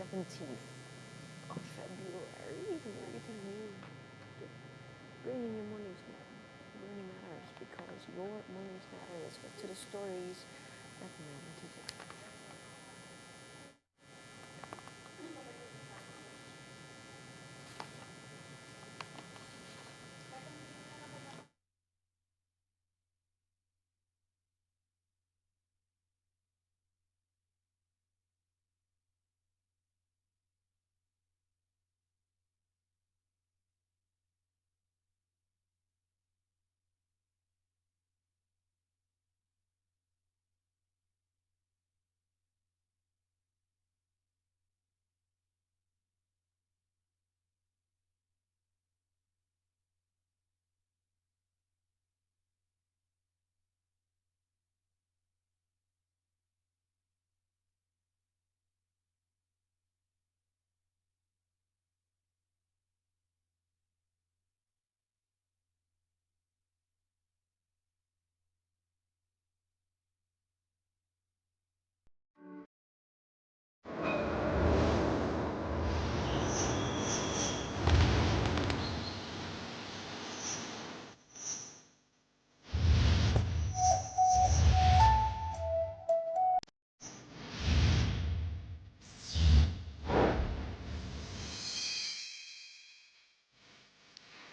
17th of February. Everything new. Bringing your mornings matters because your mornings matter. Let's get to the stories that matter today.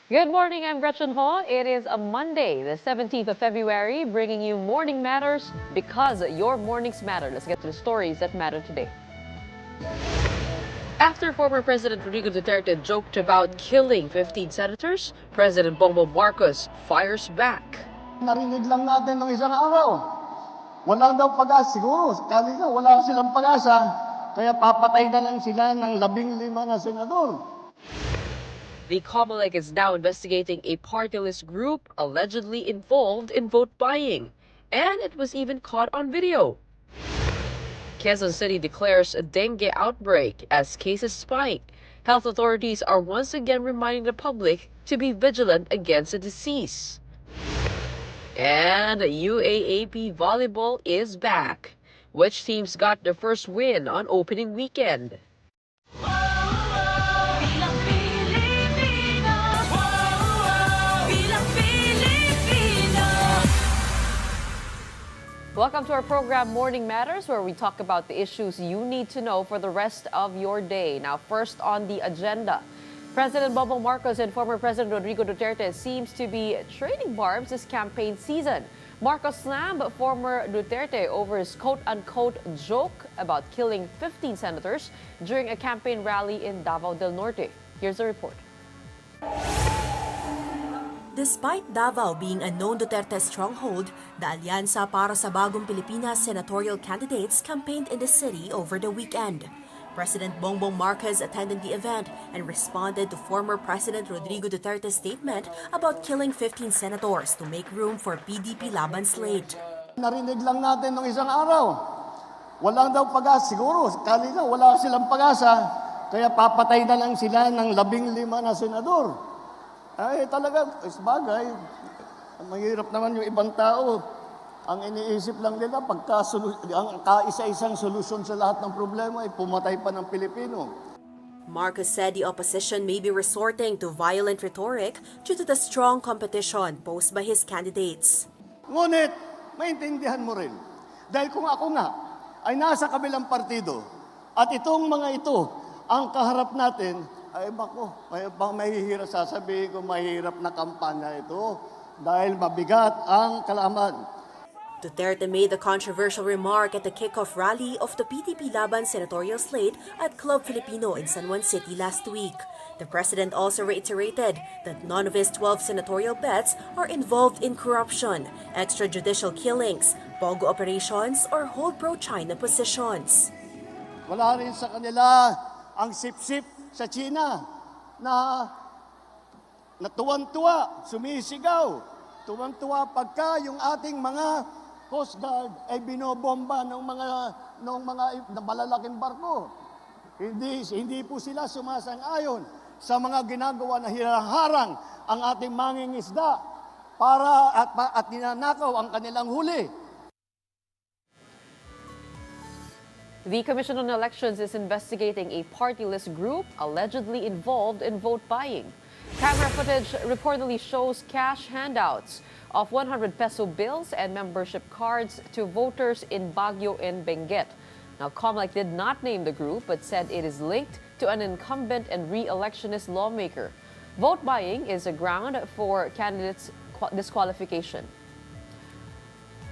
Good morning, I'm Gretchen Ho. It is a Monday, the 17th of February, bringing you Morning Matters because your mornings matter. Let's get to the stories that matter today. After former President Rodrigo Duterte joked about killing 15 senators, President Bongbong Marcos fires back. Narinig lang natin ng isang araw. Walang daw pag-asa. Siguro, kali nga, wala silang pag-asa. Kaya papatay na lang sila ng 15 na senador. The Comelec is now investigating a partyless group allegedly involved in vote buying, and it was even caught on video. Quezon City declares a dengue outbreak as cases spike. Health authorities are once again reminding the public to be vigilant against the disease. And UAAP volleyball is back. Which teams got their first win on opening weekend? Welcome to our program Morning Matters, where we talk about the issues you need to know for the rest of your day. Now, first on the agenda, President Bongbong Marcos and former President Rodrigo Duterte seems to be trading barbs this campaign season. Marcos slammed former Duterte over his quote-unquote joke about killing 15 senators during a campaign rally in Davao del Norte. Here's the report. Despite Davao being a known Duterte stronghold, the Alyansa para sa Bagong Pilipinas senatorial candidates campaigned in the city over the weekend. President Bongbong Marcos attended the event and responded to former President Rodrigo Duterte's statement about killing 15 senators to make room for PDP laban slate. Narinig lang natin ng isang araw. Walang daw pag-asa. Siguro, kali nga, wala silang pag-asa. Kaya papatay na lang sila ng 15 na senador. Ay, talaga, bagay. Mahirap naman yung ibang tao. Ang iniisip lang nila, ang kaisa-isang solusyon sa lahat ng problema ay pumatay pa ng Pilipino. Marcos said the opposition may be resorting to violent rhetoric due to the strong competition posed by his candidates. Ngunit, maintindihan mo rin. Dahil kung ako nga ay nasa kabilang partido at itong mga ito ang kaharap natin, ay bako, mahihirap sasabihin ko, mahirap na kampanya ito dahil mabigat ang kalaman. Duterte made the controversial remark at the kickoff rally of the PDP Laban senatorial slate at Club Filipino in San Juan City last week. The president also reiterated that none of his 12 senatorial bets are involved in corruption, extrajudicial killings, pogo operations, or hold pro-China positions. Wala rin sa kanila ang sip-sip sa China na tuwang-tuwa, sumisigaw, tuwang-tuwa pagka yung ating mga Coast Guard ay binobomba ng mga malalaking barko. Hindi po sila sumasang-ayon sa mga ginagawa na hinaharang ang ating mangingisda at ninanakaw ang kanilang huli. The Commission on Elections is investigating a partyless group allegedly involved in vote buying. Camera footage reportedly shows cash handouts of 100 peso bills and membership cards to voters in Baguio and Benguet. Now, COMELEC did not name the group but said it is linked to an incumbent and re-electionist lawmaker. Vote buying is a ground for candidates' disqualification.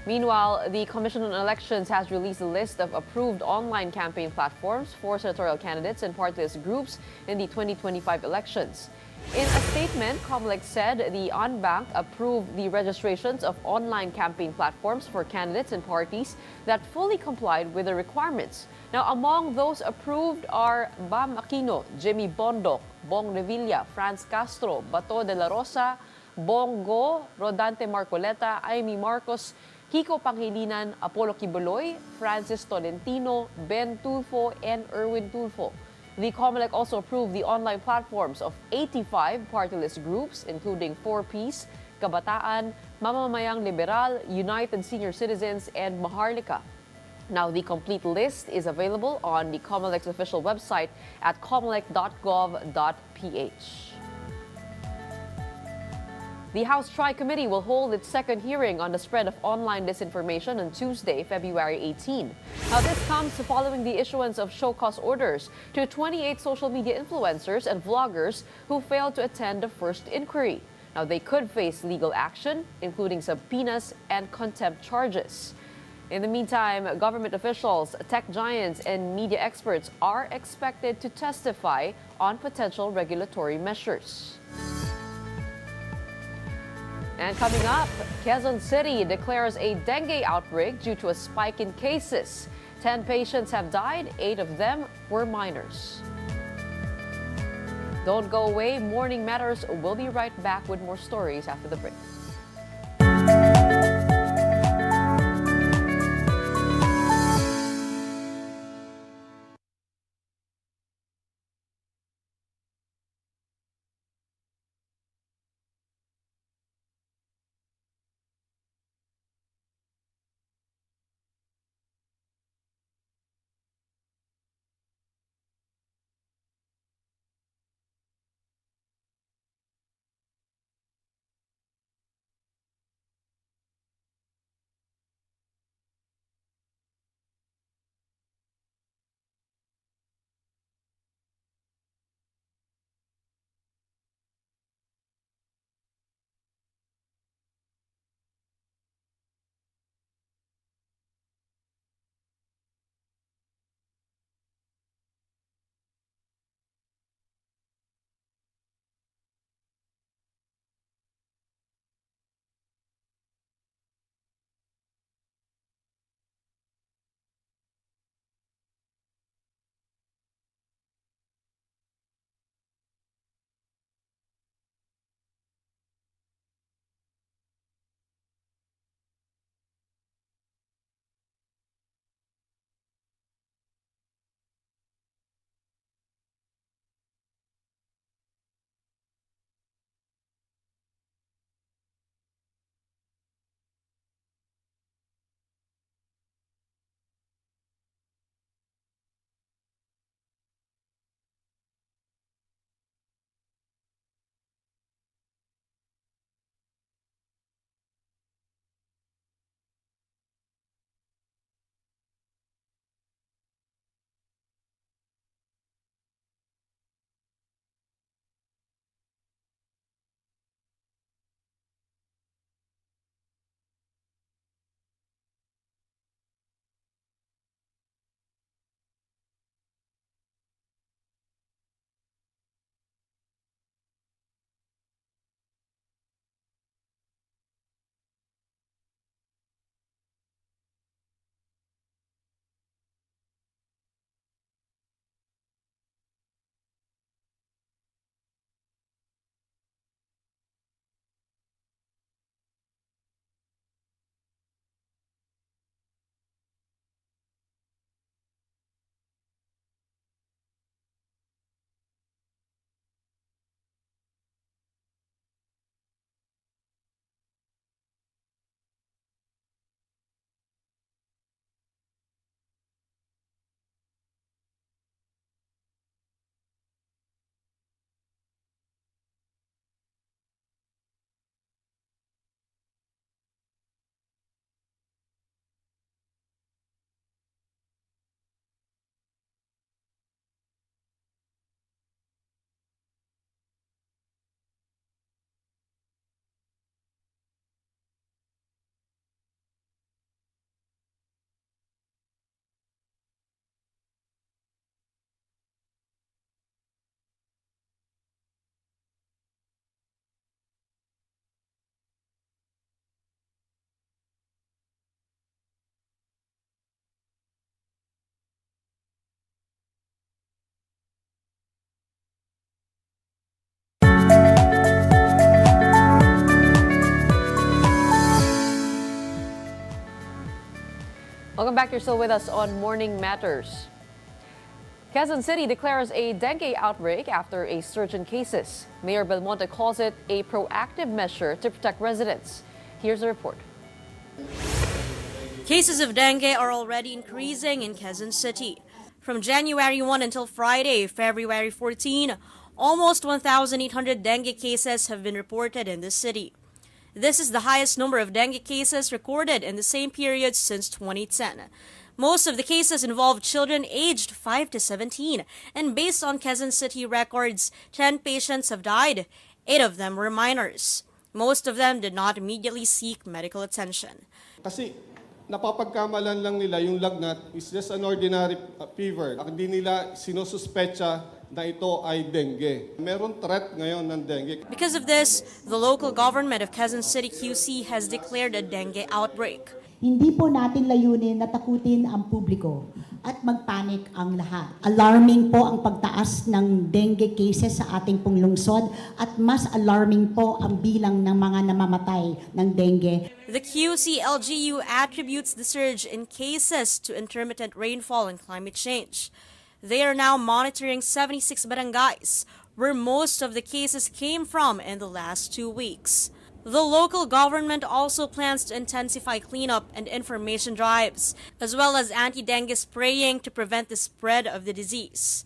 Meanwhile, the Commission on Elections has released a list of approved online campaign platforms for senatorial candidates and partyless groups in the 2025 elections. In a statement, COMELEC said the ONBank approved the registrations of online campaign platforms for candidates and parties that fully complied with the requirements. Now, among those approved are Bam Aquino, Jimmy Bondoc, Bong Revilla, Franz Castro, Bato de la Rosa, Bongo, Rodante Marcoleta, Amy Marcos, Kiko Pangilinan, Apollo Kibuloy, Francis Tolentino, Ben Tulfo, and Erwin Tulfo. The COMELEC also approved the online platforms of 85 partyless groups, including 4Ps, Kabataan, Mamamayang Liberal, United Senior Citizens, and Maharlika. Now, the complete list is available on the COMELEC's official website at comelec.gov.ph. The House Tri-Committee will hold its second hearing on the spread of online disinformation on Tuesday, February 18. Now, this comes following the issuance of show-cause orders to 28 social media influencers and vloggers who failed to attend the first inquiry. Now, they could face legal action, including subpoenas and contempt charges. In the meantime, government officials, tech giants, and media experts are expected to testify on potential regulatory measures. And coming up, Quezon City declares a dengue outbreak due to a spike in cases. 10 patients have died, 8 of them were minors. Don't go away, Morning Matters will be right back with more stories after the break. Welcome back. You're still with us on Morning Matters. Quezon City declares a dengue outbreak after a surge in cases. Mayor Belmonte calls it a proactive measure to protect residents. Here's the report. Cases of dengue are already increasing in Quezon City. From January 1 until Friday, February 14, almost 1,800 dengue cases have been reported in the city. This is the highest number of dengue cases recorded in the same period since 2010. Most of the cases involve children aged 5 to 17, and based on Quezon City records, 10 patients have died. 8 of them were minors. Most of them did not immediately seek medical attention. Kasi napapagkamalan lang nila yung lagnat is just an ordinary fever. Hindi nila sinususpecha na ito ay dengue. Meron threat ngayon ng dengue. Because of this, the local government of Quezon City QC has declared a dengue outbreak. Hindi po natin layunin na takutin ang publiko at magpanik ang lahat. Alarming po ang pagtaas ng dengue cases sa ating pong lungsod at mas alarming po ang bilang ng mga namamatay ng dengue. The QC-LGU attributes the surge in cases to intermittent rainfall and climate change. They are now monitoring 76 barangays, where most of the cases came from in the last 2 weeks. The local government also plans to intensify cleanup and information drives, as well as anti-dengue spraying to prevent the spread of the disease.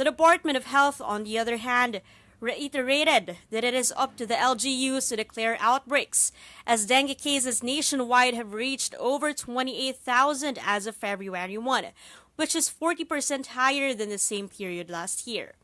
The Department of Health, on the other hand, reiterated that it is up to the LGUs to declare outbreaks, as dengue cases nationwide have reached over 28,000 as of February 1, which is 40% higher than the same period last year.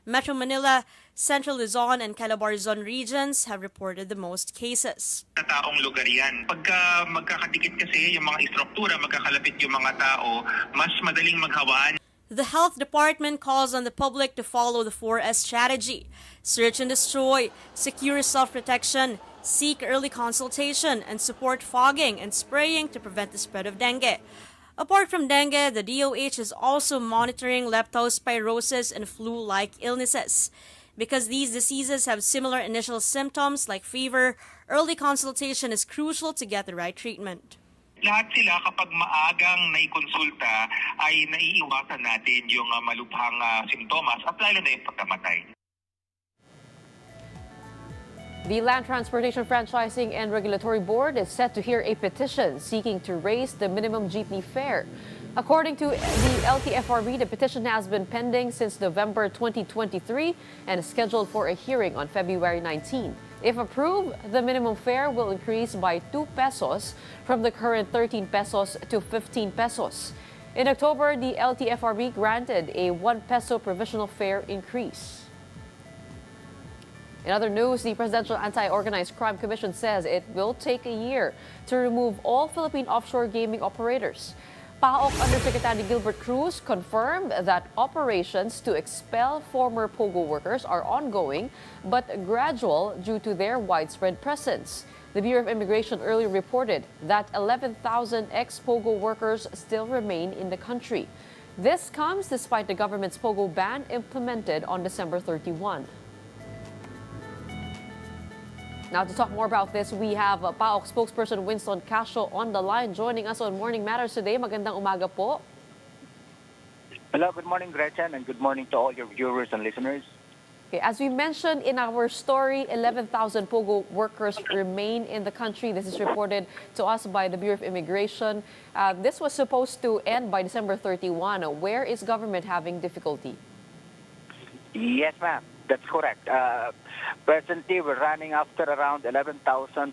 Metro Manila, Central Luzon, and Calabarzon regions have reported the most cases. Sa taong lugar yan. Pagka magkakadikit kasi yung mga istruktura, magkakalapit yung mga tao, mas madaling maghawaan. The Health Department calls on the public to follow the 4S strategy: search and destroy, secure self-protection, seek early consultation, and support fogging and spraying to prevent the spread of dengue. Apart from dengue, the DOH is also monitoring leptospirosis and flu-like illnesses. Because these diseases have similar initial symptoms like fever, early consultation is crucial to get the right treatment. Lahat sila kapag maagang naikonsulta ay naiiwasan natin yung malubhang simptomas at lalo na yung pagkamatay. The Land Transportation Franchising and Regulatory Board is set to hear a petition seeking to raise the minimum jeepney fare. According to the LTFRB, the petition has been pending since November 2023 and is scheduled for a hearing on February 19. If approved, the minimum fare will increase by 2 pesos from the current 13 pesos to 15 pesos. In October, the LTFRB granted a 1 peso provisional fare increase. In other news, the Presidential Anti-Organized Crime Commission says it will take a year to remove all Philippine offshore gaming operators. PAOK Undersecretary Gilbert Cruz confirmed that operations to expel former POGO workers are ongoing but gradual due to their widespread presence. The Bureau of Immigration earlier reported that 11,000 ex-POGO workers still remain in the country. This comes despite the government's POGO ban implemented on December 31. Now, to talk more about this, we have PAOK spokesperson Winston Casio on the line joining us on Morning Matters today. Magandang umaga po. Hello, good morning, Gretchen, and good morning to all your viewers and listeners. Okay, as we mentioned in our story, 11,000 POGO workers remain in the country. This is reported to us by the Bureau of Immigration. This was supposed to end by December 31. Where is government having difficulty? Yes, ma'am. That's correct. Presently, we're running after around 11,000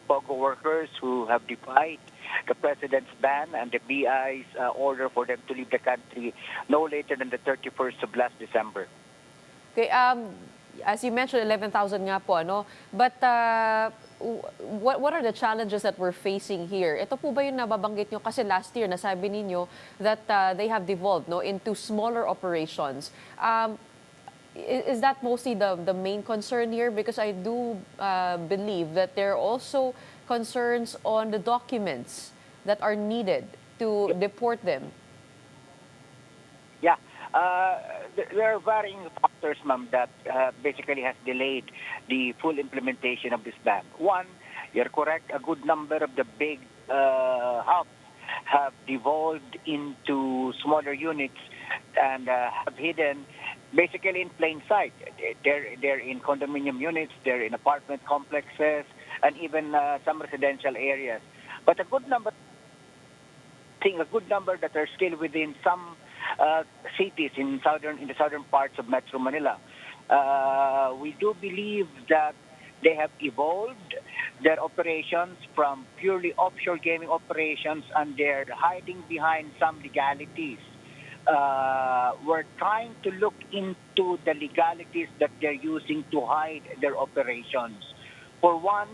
POGO workers who have defied the President's ban and the BI's order for them to leave the country no later than the 31st of last December. Okay, as you mentioned, 11,000 nga po, ano? But what are the challenges that we're facing here? Ito po ba yung nababanggit nyo? Kasi last year, nasabi ninyo that they have devolved into smaller operations. Is that mostly the main concern here? Because I do believe that there are also concerns on the documents that are needed to deport them. Yeah. There are varying factors, ma'am, that basically has delayed the full implementation of this ban. One, you're correct, a good number of the big hubs have devolved into smaller units and have hidden basically in plain sight. They're in condominium units, they're in apartment complexes, and even some residential areas. But a good number, seeing a good number that are still within some cities in the southern parts of Metro Manila. We do believe that they have evolved their operations from purely offshore gaming operations, and they're hiding behind some legalities. We're trying to look into the legalities that they're using to hide their operations. For one,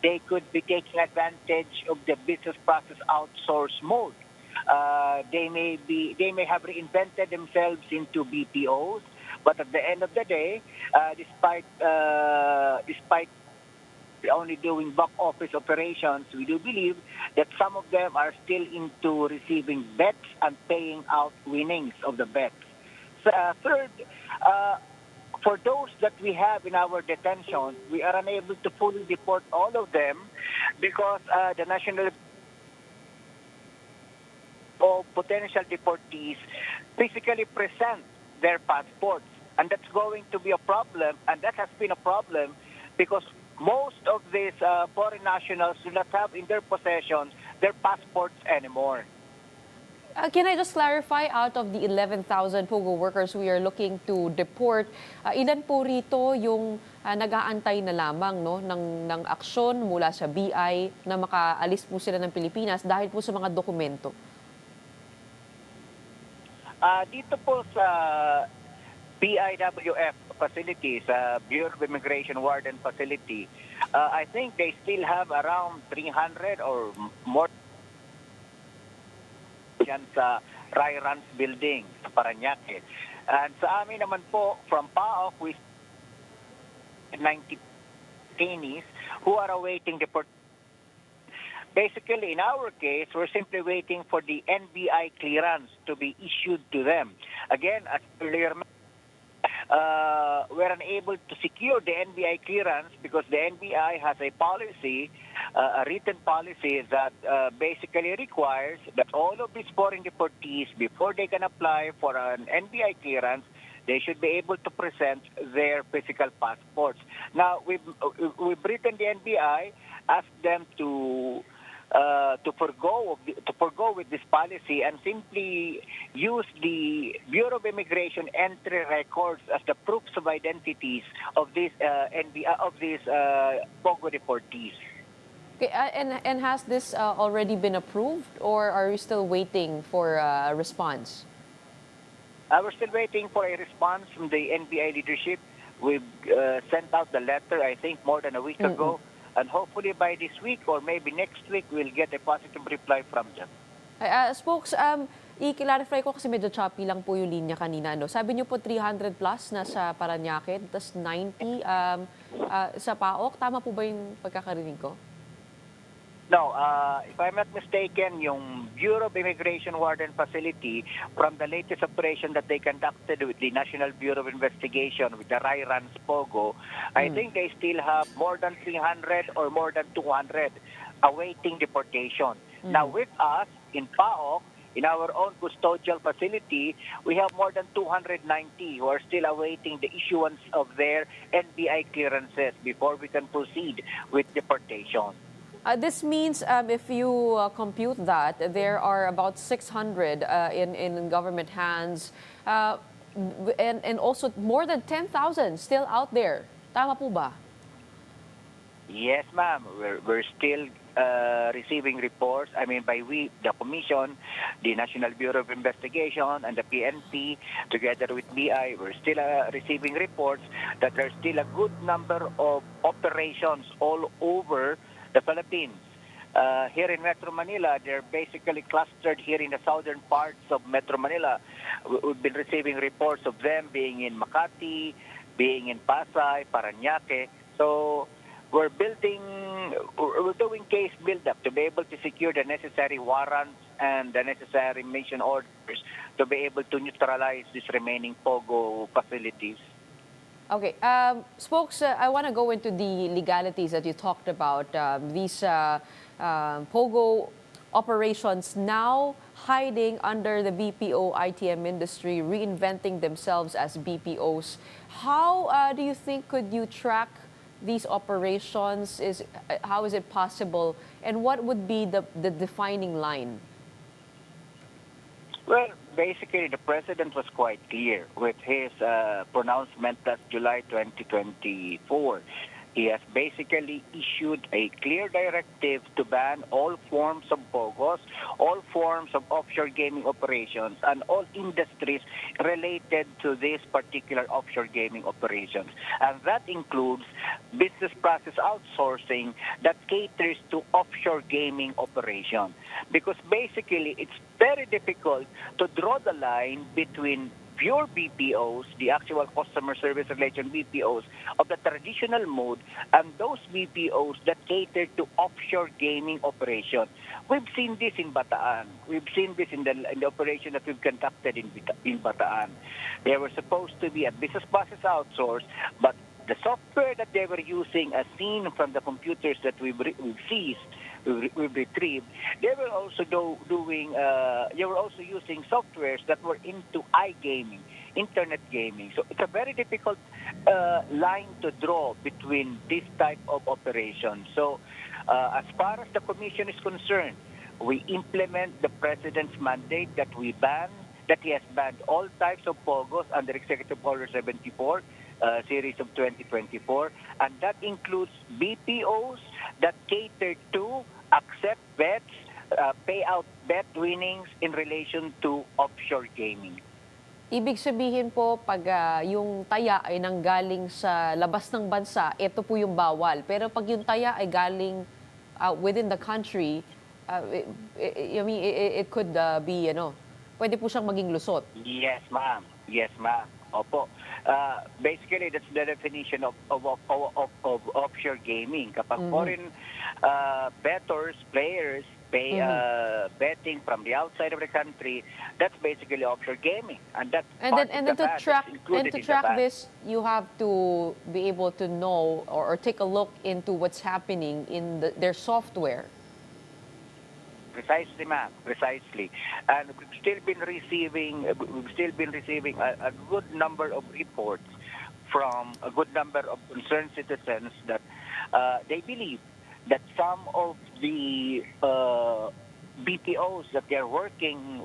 they could be taking advantage of the business process outsource mode. They may have reinvented themselves into BPOs, but at the end of the day, despite only doing back office operations, we do believe that some of them are still into receiving bets and paying out winnings of the bets. Third, uh, for those that we have in our detention, we are unable to fully deport all of them because the National of potential deportees physically present their passports. And that's going to be a problem, and that has been a problem because most of these foreign nationals do not have in their possession their passports anymore. Can I just clarify, out of the 11,000 POGO workers we are looking to deport, ilan po rito yung nag-aantay na lamang, no, ng aksyon mula sa BI na makaalis po sila ng Pilipinas dahil po sa mga dokumento? Dito po sa BIWF facilities, Bureau of Immigration Warden Facility, I think they still have around 300 or more yan sa Ryrans Building sa Parañaque. And sa amin naman po, from PAOK, we 90 detainees who are awaiting deportation. Basically, in our case, we're simply waiting for the NBI clearance to be issued to them. Again, as earlier we're unable to secure the NBI clearance because the NBI has a policy, a written policy that basically requires that all of these foreign deportees, before they can apply for an NBI clearance, they should be able to present their physical passports. Now, we've written the NBI, asked them to forgo with this policy and simply use the Bureau of Immigration entry records as the proofs of identities of these POGO deportees. Okay, and has this already been approved, or are you still waiting for a response? We're still waiting for a response from the NBI leadership. We've sent out the letter, I think, more than a week ago. And hopefully by this week or maybe next week, we'll get a positive reply from them. Spokes, i-clarify ko kasi medyo choppy lang po yung linya kanina. No? Sabi niyo po 300 plus nasa Parañaque, tas 90 sa PAOK. Tama po ba yung pagkakarinig ko? No, if I'm not mistaken, yung Bureau of Immigration Warden Facility, from the latest operation that they conducted with the National Bureau of Investigation, with the Ryrans Pogo, I think they still have more than 300 or more than 200 awaiting deportation. Now, with us, in PAOK, in our own custodial facility, we have more than 290 who are still awaiting the issuance of their NBI clearances before we can proceed with deportation. This means if you compute that, there are about 600 in government hands and also more than 10,000 still out there. Tama po ba? Yes, ma'am. We're still receiving reports. I mean, by we, the Commission, the National Bureau of Investigation, and the PNP, together with BI, we're still receiving reports that there's still a good number of operations all over the Philippines. Here in Metro Manila, they're basically clustered here in the southern parts of Metro Manila. We've been receiving reports of them being in Makati, being in Pasay, Parañaque. So we're doing case build-up to be able to secure the necessary warrants and the necessary mission orders to be able to neutralize these remaining POGO facilities. Okay, Spokes, I want to go into the legalities that you talked about. These POGO operations now hiding under the BPO ITM industry, reinventing themselves as BPOs. How do you think could you track these operations? How is it possible? And what would be the defining line? Well, basically, the president was quite clear with his pronouncement last July 2024. He has basically issued a clear directive to ban all forms of BOGOs, all forms of offshore gaming operations, and all industries related to this particular offshore gaming operations. And that includes business process outsourcing that caters to offshore gaming operation. Because basically, it's very difficult to draw the line between pure BPOs, the actual customer service relation BPOs of the traditional mode, and those BPOs that cater to offshore gaming operation. We've seen this in Bataan. We've seen this in the operation that we've conducted in Bataan. They were supposed to be a business process outsource, but the software that they were using, as seen from the computers that we've seized, we've retrieved, they were also they were also using softwares that were into iGaming, internet gaming. So it's a very difficult line to draw between this type of operation. So as far as the commission is concerned, we implement the president's mandate that he has banned all types of POGOs under Executive Order 74, series of 2024, and that includes BPOs that cater to accept bets, pay out bet winnings in relation to offshore gaming. Ibig sabihin po, pag yung taya ay nanggaling sa labas ng bansa, ito po yung bawal. Pero pag yung taya ay galing within the country, I mean, it could be, pwede po siyang maging lusot. Yes, ma'am. Yes, ma'am. Opo. Basically, that's the definition of offshore gaming. Kapag foreign bettors, players, pay betting from the outside of the country, that's basically offshore gaming, and that's And then to track this, you have to be able to know or take a look into what's happening in their software. Precisely, ma'am. Precisely. And we've still been receiving a good number of reports from a good number of concerned citizens that they believe that some of the BPOs that they're working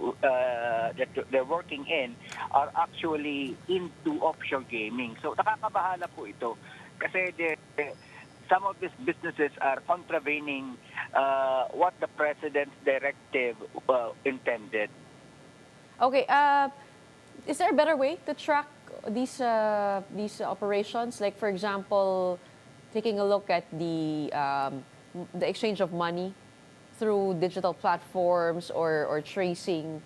in are actually into offshore gaming. So nakakabahala po ito kasi some of these businesses are contravening what the president's directive intended. Okay, is there a better way to track these operations? Like, for example, taking a look at the exchange of money through digital platforms or tracing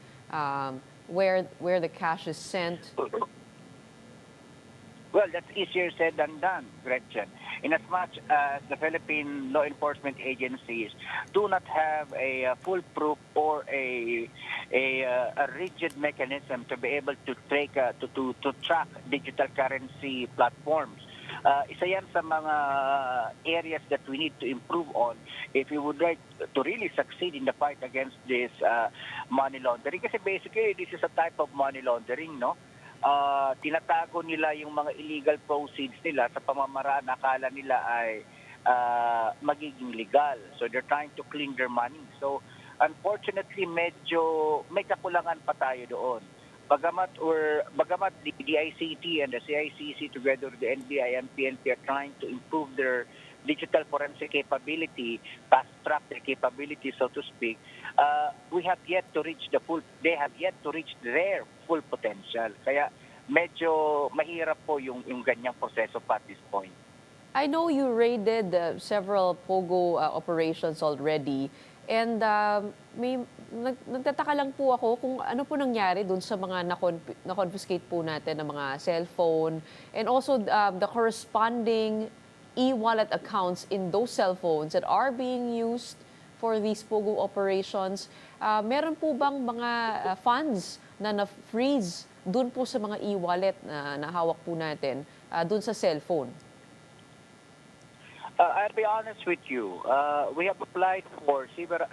where the cash is sent? Well, that's easier said than done, Gretchen. In as much as the Philippine law enforcement agencies do not have a foolproof or a rigid mechanism to be able to track digital currency platforms. Isa yan sa mga areas that we need to improve on if we would like to really succeed in the fight against this money laundering. Kasi basically, this is a type of money laundering, no? Tinatago nila yung mga illegal proceeds nila sa pamamaraan akala nila ay magiging legal. So they're trying to clean their money. So unfortunately, medyo may kakulangan pa tayo doon. Bagamat the DICT and the CICC together with the NBI and PNP are trying to improve their digital forensic capability, fast-track their capability, so to speak, they have yet to reach their full potential. Kaya medyo mahirap po yung ganyang proseso pa at this point. I know you raided several POGO operations already. And nagtataka lang po ako kung ano po nangyari dun sa mga na-confiscate po natin ng mga cellphone and also the corresponding e-wallet accounts in those cell phones that are being used for these POGO operations. Meron po bang mga funds na na-freeze dun po sa mga e-wallet na hawak po natin dun sa cellphone? I'll be honest with you. We have applied for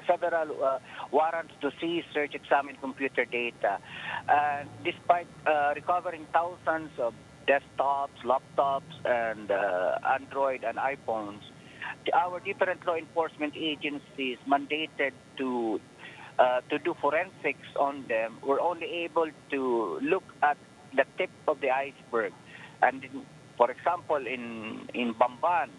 several warrants to seize, search, examine computer data. And despite recovering thousands of desktops, laptops, and Android and iPhones, our different law enforcement agencies mandated to do forensics on them. We're only able to look at the tip of the iceberg. And for example, in Bamban,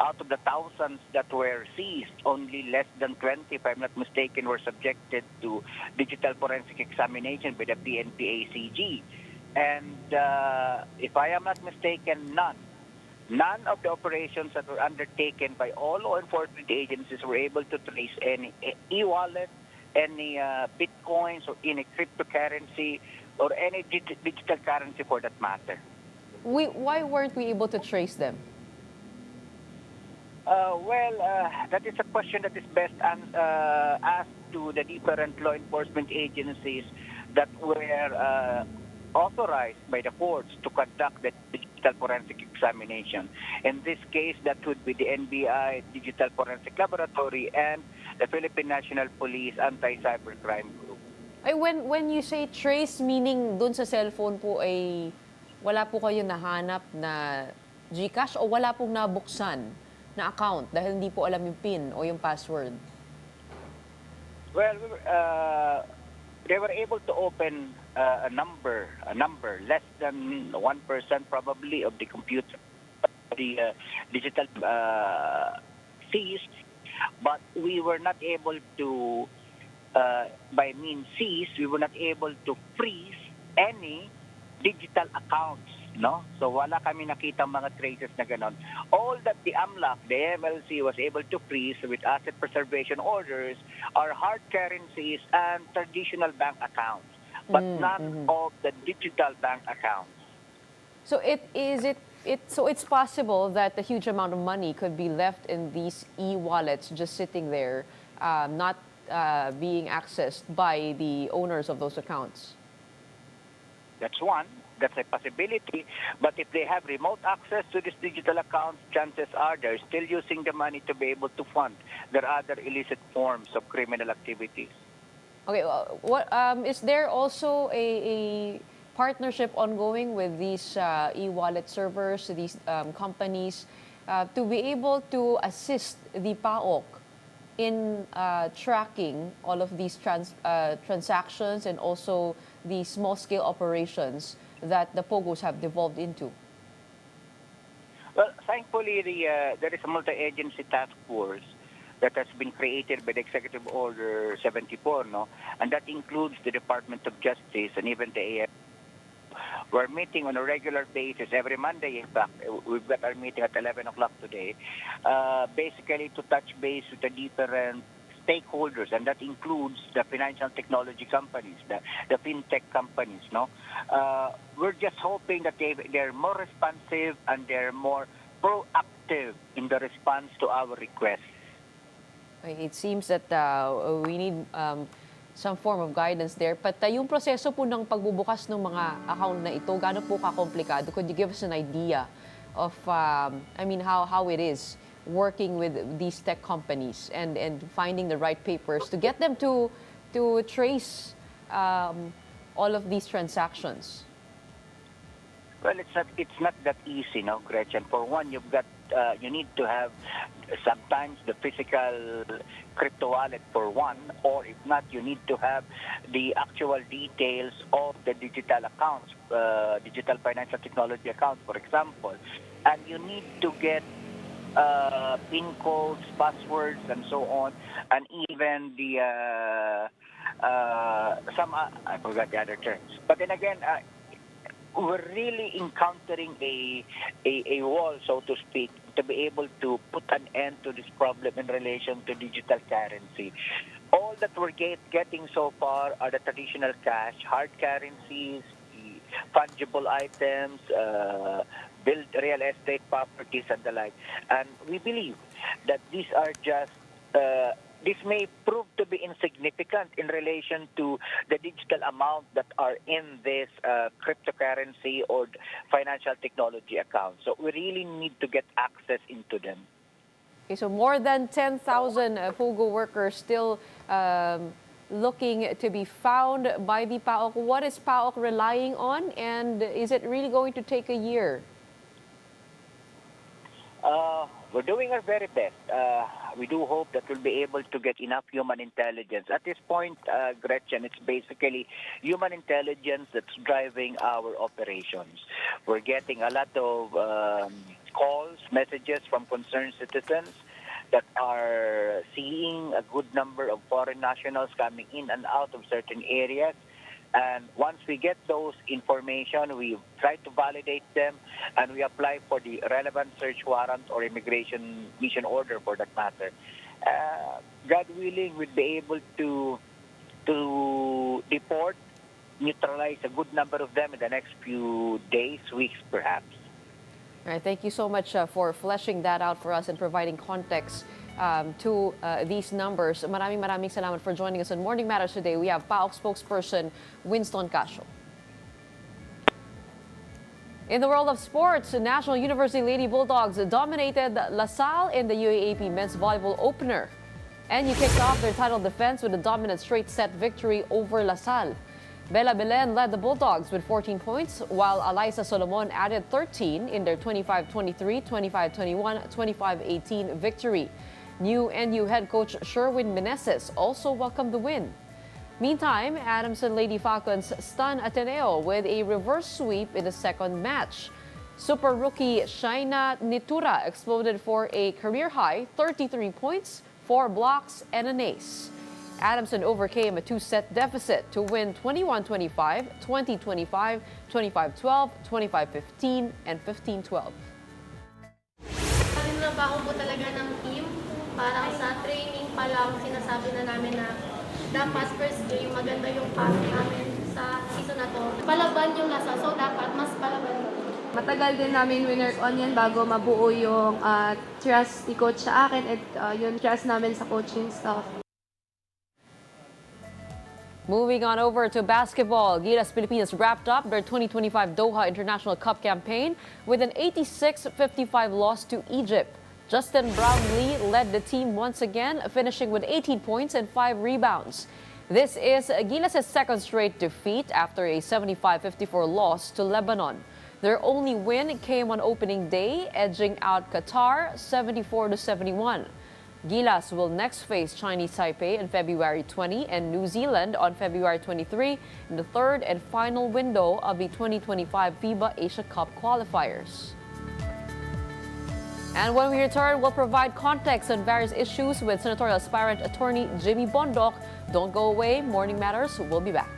out of the thousands that were seized, only less than 20, if I'm not mistaken, were subjected to digital forensic examination by the PNP-ACG. And if I am not mistaken, none of the operations that were undertaken by all law enforcement agencies were able to trace any e-wallet, any bitcoins, or any cryptocurrency, or any digital currency for that matter. Why weren't we able to trace them? That is a question that is best asked to the different law enforcement agencies that were authorized by the courts to conduct the digital forensic examination. In this case, that would be the NBI Digital Forensic Laboratory and the Philippine National Police Anti-Cybercrime Group. Ay, when you say trace, meaning dun sa cellphone po ay wala po kayo nahanap na GCash o wala pong nabuksan na account dahil hindi po alam yung PIN o yung password? Well, they were able to open a number less than 1% probably of the computer, the digital seized, but we were not able to, by means seized, we were not able to freeze any digital accounts, no? So wala kami nakita mga traces na ganon. All that the AMLAC, the MLC, was able to freeze with asset preservation orders are hard currencies and traditional bank accounts, but none of the digital bank accounts. So it's possible that a huge amount of money could be left in these e-wallets just sitting there, not being accessed by the owners of those accounts. That's one. That's a possibility. But if they have remote access to these digital accounts, chances are they're still using the money to be able to fund their other illicit forms of criminal activities. Okay, well, what is there also a partnership ongoing with these e-wallet servers, these companies, to be able to assist the PAOK in tracking all of these transactions and also the small-scale operations that the POGOs have devolved into? Well, thankfully, there is a multi-agency task force that has been created by the Executive Order 74, no? And that includes the Department of Justice and even the AF. We're meeting on a regular basis every Monday. In fact, we've got our meeting at 11 o'clock today, basically to touch base with the different stakeholders, and that includes the financial technology companies, the fintech companies. No, we're just hoping that they're more responsive and they're more proactive in the response to our requests. It seems that we need some form of guidance there. But yung proseso po ng pagbubukas ng mga account na ito, gaano po kakomplikado? Could you give us an idea of, how it is working with these tech companies and finding the right papers to get them to trace all of these transactions? Well, it's not that easy, no, Gretchen. For one, you need to have sometimes the physical crypto wallet for one, or if not, you need to have the actual details of the digital accounts, digital financial technology accounts, for example, and you need to get PIN codes, passwords, and so on, and even the I forgot the other terms. But then again, we're really encountering a wall, so to speak, to be able to put an end to this problem in relation to digital currency. All that we're getting so far are the traditional cash, hard currencies, the fungible items, build real estate properties and the like. And we believe that these are just, this may prove to be insignificant in relation to the digital amount that are in this cryptocurrency or financial technology account. So we really need to get access into them. Okay, so more than 10,000 POGO workers still looking to be found by the PAOK. What is PAOK relying on, and is it really going to take a year? We're doing our very best. We do hope that we'll be able to get enough human intelligence. At this point, Gretchen, it's basically human intelligence that's driving our operations. We're getting a lot of calls, messages from concerned citizens that are seeing a good number of foreign nationals coming in and out of certain areas. And once we get those information, we try to validate them, and we apply for the relevant search warrant or immigration mission order for that matter. God willing, we'll be able to deport, neutralize a good number of them in the next few days, weeks, perhaps. All right, thank you so much for fleshing that out for us and providing context to these numbers. Maraming salamat for joining us on Morning Matters today. We have PAOK spokesperson Winston Casio. In the world of sports, National University Lady Bulldogs dominated LaSalle in the UAAP men's volleyball opener. NU kicked off their title defense with a dominant straight set victory over LaSalle. Bella Belen led the Bulldogs with 14 points, while Alyssa Solomon added 13 in their 25-23, 25-21, 25-18 victory. New NU head coach Sherwin Meneses also welcomed the win. Meantime, Adamson Lady Falcons stunned Ateneo with a reverse sweep in the second match. Super rookie Shaina Nitura exploded for a career-high 33 points, 4 blocks, and an ace. Adamson overcame a 2-set deficit to win 21-25, 20-25, 25-12, 25-15, and 15-12. Trabaho po talaga ng team. Parang sa training pa lang, sinasabi na namin na dapat first game, maganda yung pass namin sa season na to. Palaban yung lasa, so dapat mas palaban ko. Matagal din namin winner on yan bago mabuo yung trust ni coach sa akin at yung trust namin sa coaching staff. Moving on over to basketball, Gilas Pilipinas wrapped up their 2025 Doha International Cup campaign with an 86-55 loss to Egypt. Justin Brownlee led the team once again, finishing with 18 points and 5 rebounds. This is Gilas' second straight defeat after a 75-54 loss to Lebanon. Their only win came on opening day, edging out Qatar 74-71. Gilas will next face Chinese Taipei on February 20 and New Zealand on February 23 in the third and final window of the 2025 FIBA Asia Cup qualifiers. And when we return, we'll provide context on various issues with senatorial aspirant attorney Jimmy Bondoc. Don't go away. Morning Matters will be back.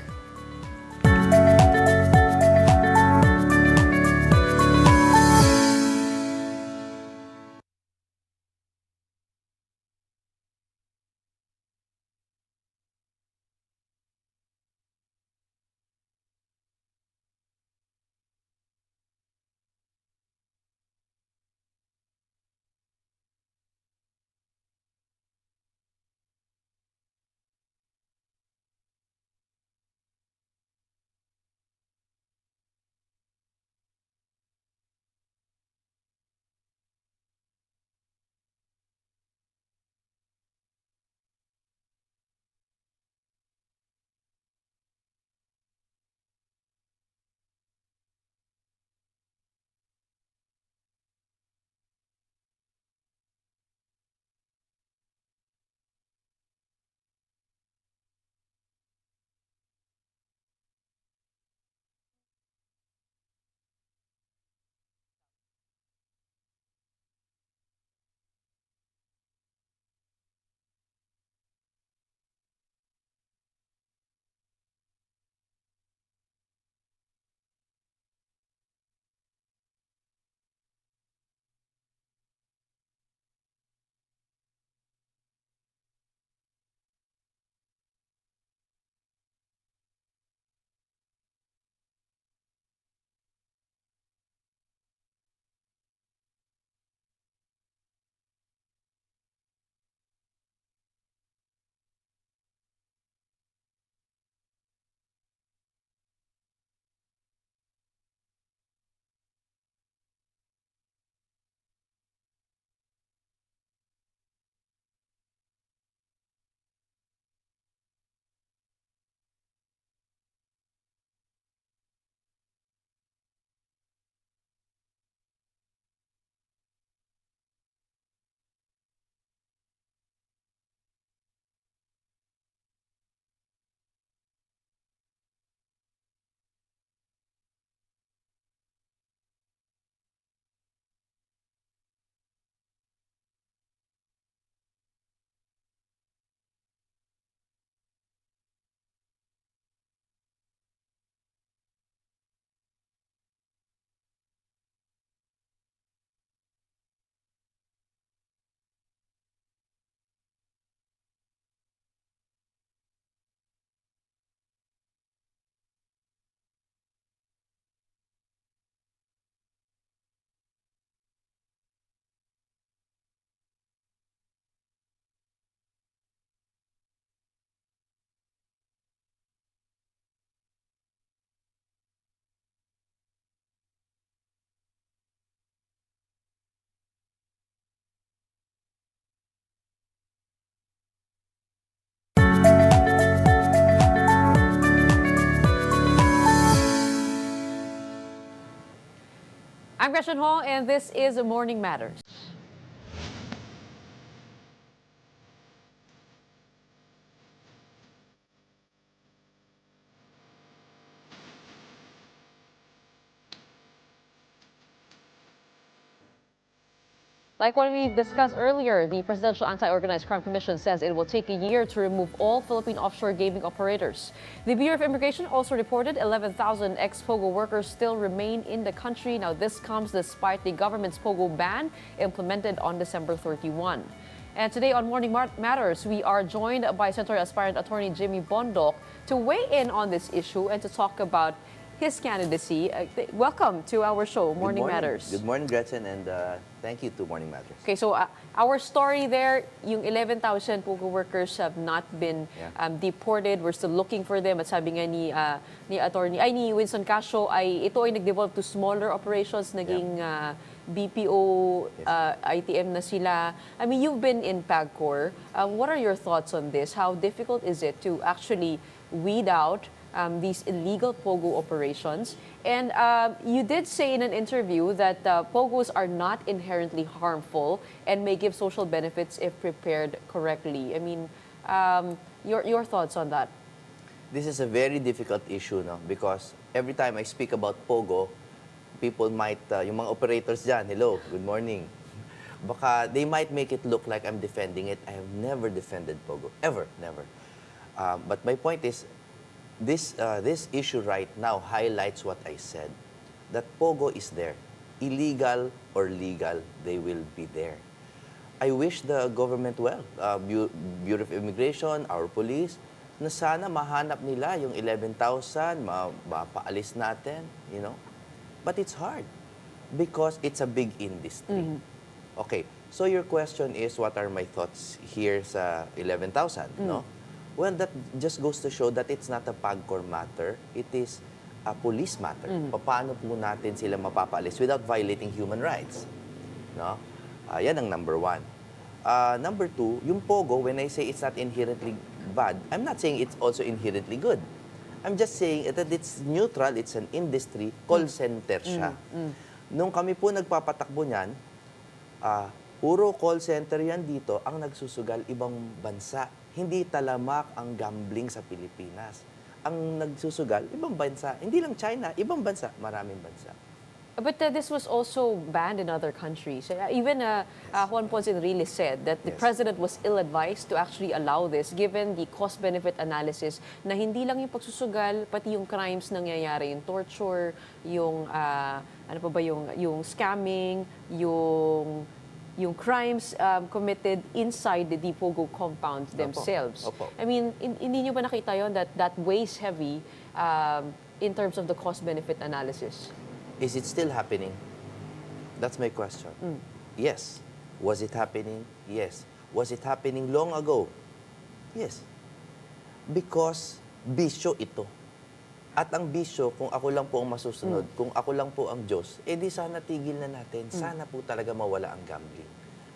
I'm Gretchen Hong, and this is Morning Matters. Like what we discussed earlier, the Presidential Anti-Organized Crime Commission says it will take a year to remove all Philippine offshore gaming operators. The Bureau of Immigration also reported 11,000 ex-POGO workers still remain in the country. Now, this comes despite the government's POGO ban implemented on December 31. And today on Morning Matters, we are joined by Senatorial aspirant attorney Jimmy Bondoc to weigh in on this issue and to talk about his candidacy. Welcome to our show, Morning Matters. Good morning, Gretchen, and thank you to Morning Matters. Okay, so our story there, yung 11,000 POGO workers have not been deported. We're still looking for them. At sabi nga ni Winston Casio, ito ay nag-devolve to smaller operations, naging BPO, ITM na sila. I mean, you've been in PAGCOR. What are your thoughts on this? How difficult is it to actually weed out these illegal POGO operations? And you did say in an interview that POGOs are not inherently harmful and may give social benefits if prepared correctly. I mean, your thoughts on that? This is a very difficult issue, no? Because every time I speak about POGO, people might, yung mga operators dyan, hello, good morning. Baka they might make it look like I'm defending it. I have never defended POGO, ever, never. But my point is, this issue right now highlights what I said, that POGO is there. Illegal or legal, they will be there. I wish the government well, Bureau of Immigration, our police, na sana mahanap nila yung 11,000, mapaalis natin, you know. But it's hard because it's a big industry. Okay, so your question is, what are my thoughts here sa 11,000, no? Well, that just goes to show that it's not a PAGCOR matter. It is a police matter. Paano po natin sila mapapaalis without violating human rights? No? Yan ang number one. Number two, yung POGO, when I say it's not inherently bad, I'm not saying it's also inherently good. I'm just saying that it's neutral, it's an industry, call center siya. Nung kami po nagpapatakbo niyan, puro call center yan dito ang nagsusugal ibang bansa. Hindi talamak ang gambling sa Pilipinas. Ang nagsusugal, ibang bansa. Hindi lang China, ibang bansa, maraming bansa. But this was also banned in other countries. Even Juan Ponce really said that the president was ill-advised to actually allow this given the cost-benefit analysis na hindi lang yung pagsusugal, pati yung crimes nangyayari, yung torture, yung ano pa ba yung scamming, yung crimes committed inside the POGO compounds themselves. Opo. I mean, hindi nyo ba nakita yun that weighs heavy in terms of the cost-benefit analysis? Is it still happening? That's my question. Yes. Was it happening? Yes. Was it happening long ago? Yes. Because bisyo ito. At ang bisyo, kung ako lang po ang masusunod, kung ako lang po ang Diyos, eh di sana tigil na natin. Sana po talaga mawala ang gambling.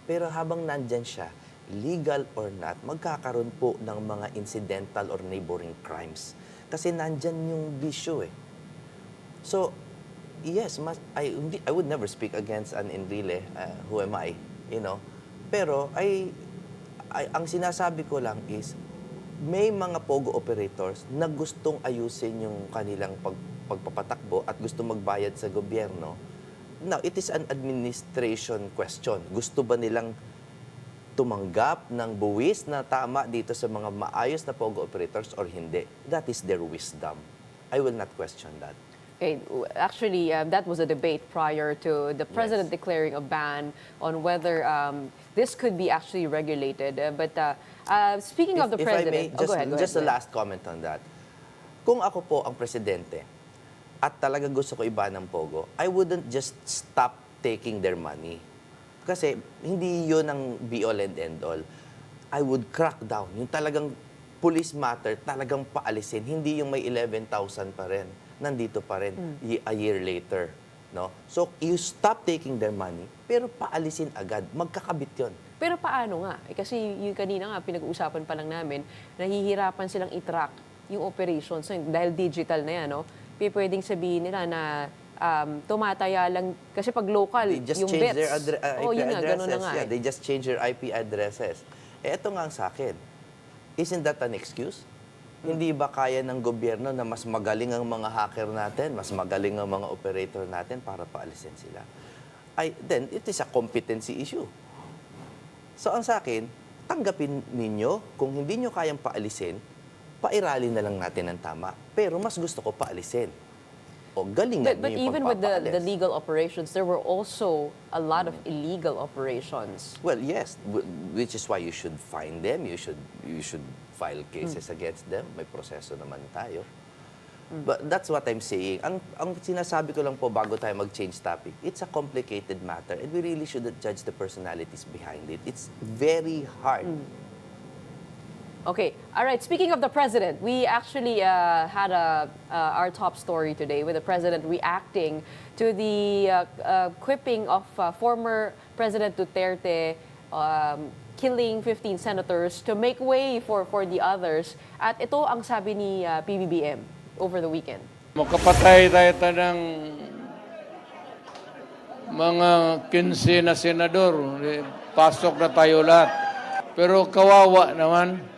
Pero habang nandyan siya, legal or not, magkakaroon po ng mga incidental or neighboring crimes. Kasi nandyan yung bisyo eh. So, yes, I would never speak against an Enrile. Who am I? You know? Pero ang sinasabi ko lang is, may mga POGO operators na gustong ayusin yung kanilang pagpapatakbo at gusto magbayad sa gobyerno. Now, it is an administration question. Gusto ba nilang tumanggap ng buwis na tama dito sa mga maayos na POGO operators or hindi? That is their wisdom. I will not question that. Okay, actually, that was a debate prior to the president declaring a ban on whether this could be actually regulated. But speaking of the president, if I may, go ahead. Just a last comment on that. Kung ako po ang presidente at talaga gusto ko iba ng POGO, I wouldn't just stop taking their money. Kasi hindi yun ang be all and end all. I would crack down. Yung talagang police matter, talagang paalisin. Hindi yung may 11,000 pa rin. Nandito pa rin a year later. No? So, you stop taking their money, pero paalisin agad. Magkakabit yun. Pero paano nga? Kasi yung kanina nga, pinag-uusapan pa lang namin, nahihirapan silang i-track yung operations. So, dahil digital na yan, no? Pwedeng sabihin nila na tumataya lang. Kasi pag local, They just yung change bits. their IP yun nga, ganun na addresses. nga Yeah, eh. they just change their IP addresses. Ito nga ang sa akin. Isn't that an excuse? Hindi ba kaya ng gobyerno na mas magaling ang mga hacker natin, mas magaling ang mga operator natin para paalisin sila? Then it is a competency issue. So ang sa akin, tanggapin ninyo, kung hindi nyo kayang paalisin, pairalin na lang natin ng tama. Pero mas gusto ko paalisin. O galing na But yung even with the pagpapaalis. legal operations, there were also a lot of illegal operations. Well, yes, which is why you should find them, you should file cases against them. May proseso naman tayo. But that's what I'm saying. Ang sinasabi ko lang po bago tayo mag-change topic, it's a complicated matter and we really shouldn't judge the personalities behind it. It's very hard. Okay, all right. Speaking of the president, we actually had our top story today with the president reacting to the quipping of former President Duterte killing 15 senators to make way for the others. At ito ang sabi ni PBBM over the weekend. Makapatay tayo ng mga 15 na senador. Pasok na tayo lahat. Pero kawawa naman.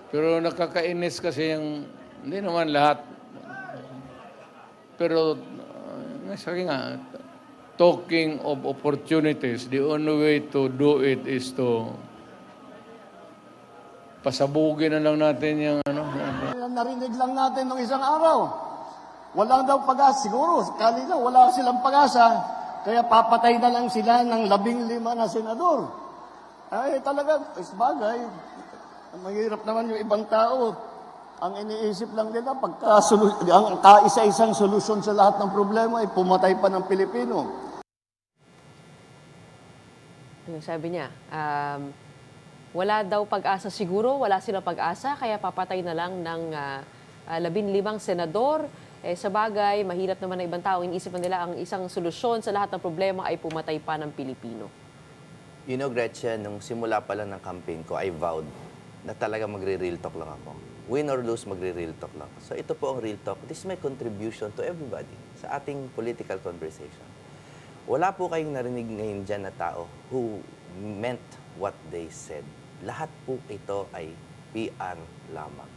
Pero nakakainis kasi yung, hindi naman lahat. Pero, sabi nga, talking of opportunities, the only way to do it is to pasabugin na lang natin yung ano. Narinig lang natin nung isang araw. Walang daw pag-asa. Siguro, kali na, wala silang pag-asa. Kaya papatay na lang sila ng 15 na senador. Ay, talaga, bagay. Mahirap naman yung ibang tao. Ang iniisip lang nila, ang kaisa-isang solusyon sa lahat ng problema ay pumatay pa ng Pilipino. Sabi niya, wala daw pag-asa siguro, wala silang pag-asa, kaya papatay na lang ng 15 senador. Sa bagay, mahirap naman ng ibang tao. Iniisip nila ang isang solusyon sa lahat ng problema ay pumatay pa ng Pilipino. You know, Gretchen, nung simula pa lang ng campaign ko, I vowed na talaga magre-real talk lang ako. Win or lose, magre-real talk lang. So ito po ang real talk. This is my contribution to everybody sa ating political conversation. Wala po kayong narinig ngayon dyan na tao who meant what they said. Lahat po ito ay PR lamang.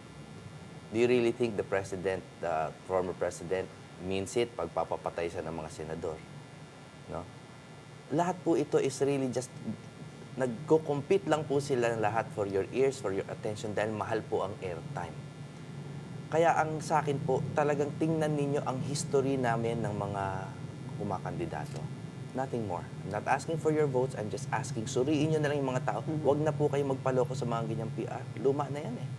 Do you really think the president, the former president, means it pagpapapatay siya ng mga senador? No? Lahat po ito is really just nagko-compete lang po sila lahat for your ears, for your attention dahil mahal po ang airtime. Kaya ang sa akin po, talagang tingnan ninyo ang history namin ng mga kumakandidato. Nothing more. I'm not asking for your votes, I'm just asking, suriin nyo na lang yung mga tao. Huwag na po kayo magpaloko sa mga ganyang PR. Luma na yan eh.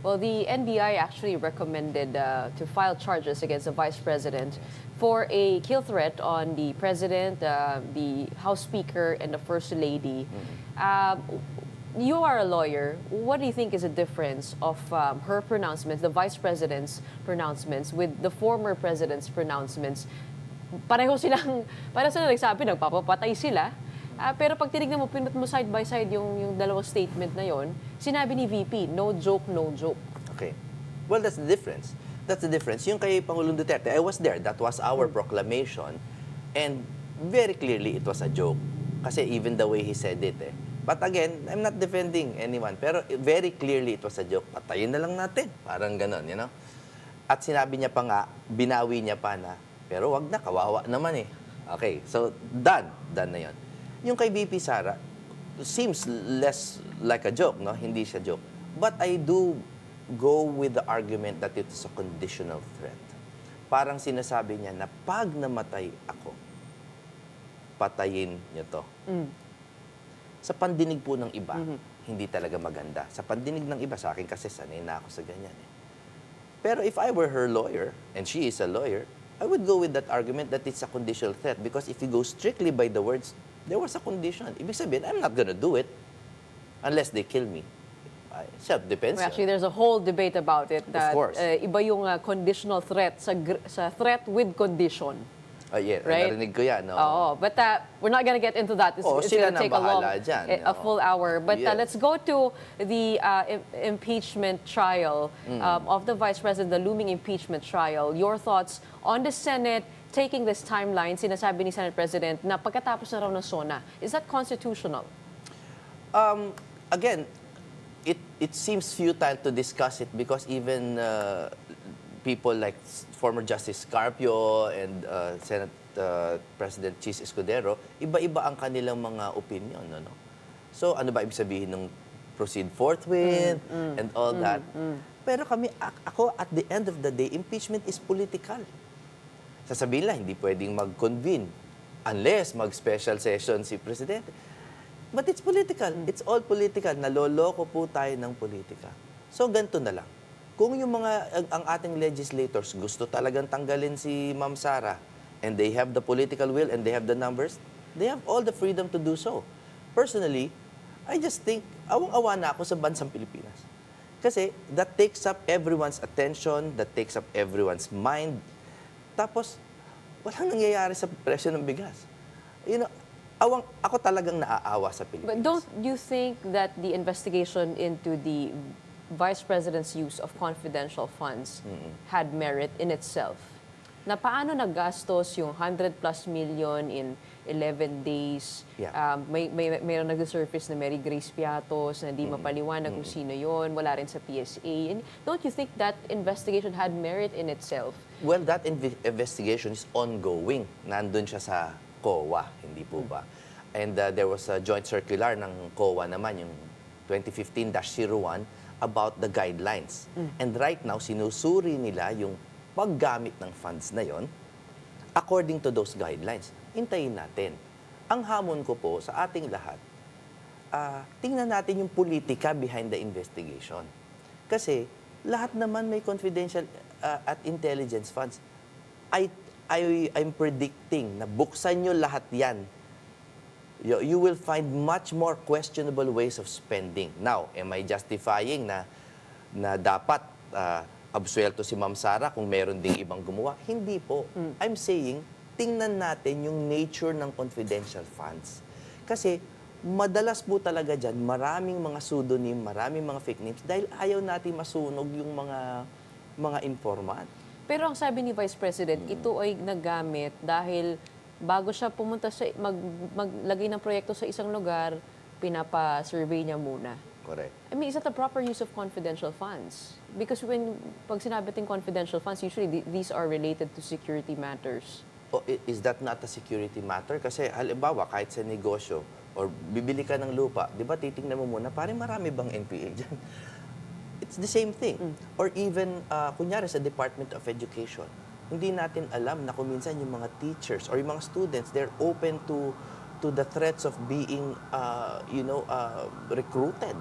Well, the NBI actually recommended to file charges against the Vice President for a kill threat on the President, the House Speaker, and the First Lady. You are a lawyer. What do you think is the difference of her pronouncements, the Vice President's pronouncements, with the former President's pronouncements? Pareho silang nagsabi, nagpapapatay sila. Pero pag tinignan mo, pinut mo side by side yung dalawang statement na yon, sinabi ni VP, no joke, no joke. Okay. Well, that's the difference. That's the difference. Yung kay Pangulong Duterte, I was there. That was our proclamation. And very clearly, it was a joke. Kasi even the way he said it eh. But again, I'm not defending anyone. Pero very clearly, it was a joke. Patayin na lang natin. Parang ganon, you know? At sinabi niya pa nga, binawi niya pa na, pero wag na, kawawa naman eh. Okay, so done. Done na yon. Yung kay VP Sara, seems less like a joke, no? Hindi siya joke. But I do go with the argument that it is a conditional threat. Parang sinasabi niya na pag namatay ako, patayin niyo to. Sa pandinig po ng iba, hindi talaga maganda. Sa pandinig ng iba, sa akin kasi sanay na ako sa ganyan eh. Pero if I were her lawyer, and she is a lawyer, I would go with that argument that it's a conditional threat because if you go strictly by the words, there was a condition. Ibig sabihin, I'm not gonna do it unless they kill me. Self-defense. Well, actually, there's a whole debate about it. That, of course. Iba yung conditional threat sa threat with condition. Yeah, right? narinig ko yan. No? Oo, but we're not gonna get into that. It's sila gonna na take a long, bahala dyan, a full hour. But Yes. let's go to the impeachment trial of the Vice President, the looming impeachment trial. Your thoughts on the Senate taking this timeline, sinasabi ni Senate President na pagkatapos na raw ng SONA. Is that constitutional? Again, it seems futile to discuss it because even people like former Justice Carpio and Senate President Chis Escudero, iba-iba ang kanilang mga opinion. Ano? So ano ba ibig sabihin ng proceed forthwith and all that? Pero ako, at the end of the day, impeachment is political. Sasabihin lang, hindi pwedeng mag-convene unless mag-special session si Presidente. But it's political. It's all political. Naloloko po tayo ng politika. So, ganito na lang. Kung yung ang ating legislators gusto talagang tanggalin si Ma'am Sara and they have the political will and they have the numbers, they have all the freedom to do so. Personally, I just think, awang-awa na ako sa bansang Pilipinas. Kasi that takes up everyone's attention, that takes up everyone's mind. Tapos, walang nangyayari sa presyo ng bigas. You know, ako talagang naaawa sa Pilipinas. But don't you think that the investigation into the Vice President's use of confidential funds had merit in itself? Na paano nagastos yung 100 plus million in 11 days? Yeah. Mayroon nag-surface na Mary Grace Piatos na hindi mapaliwanag kung sino yon, wala rin sa PSA. And don't you think that investigation had merit in itself? Well, that investigation is ongoing. Nandun siya sa COA, hindi po ba? And there was a joint circular ng COA naman, yung 2015-01, about the guidelines. And right now, sinusuri nila yung paggamit ng funds na yon according to those guidelines. Hintayin natin. Ang hamon ko po sa ating lahat, tingnan natin yung politika behind the investigation. Kasi lahat naman may confidential at intelligence funds. I'm predicting na buksan nyo lahat yan. You will find much more questionable ways of spending. Now, am I justifying na dapat absuelto si Ma'am Sara kung meron ding ibang gumawa? Hindi po. I'm saying, tingnan natin yung nature ng confidential funds. Kasi madalas po talaga dyan, maraming mga pseudonym, maraming mga fake names dahil ayaw natin masunog yung mga informant. Pero ang sabi ni Vice President, ito ay nagamit dahil bago siya pumunta sa maglagay ng proyekto sa isang lugar, pinapa-survey niya muna. Correct. I mean, is that the proper use of confidential funds? Because pag sinabi natin confidential funds, usually these are related to security matters. Is that not a security matter? Kasi halimbawa, kahit sa negosyo, or bibili ka ng lupa, di ba titingnan mo muna, parang marami bang NPA dyan? It's the same thing. Or even, kunyari sa Department of Education, hindi natin alam na kung minsan yung mga teachers or yung mga students, they're open to the threats of being, recruited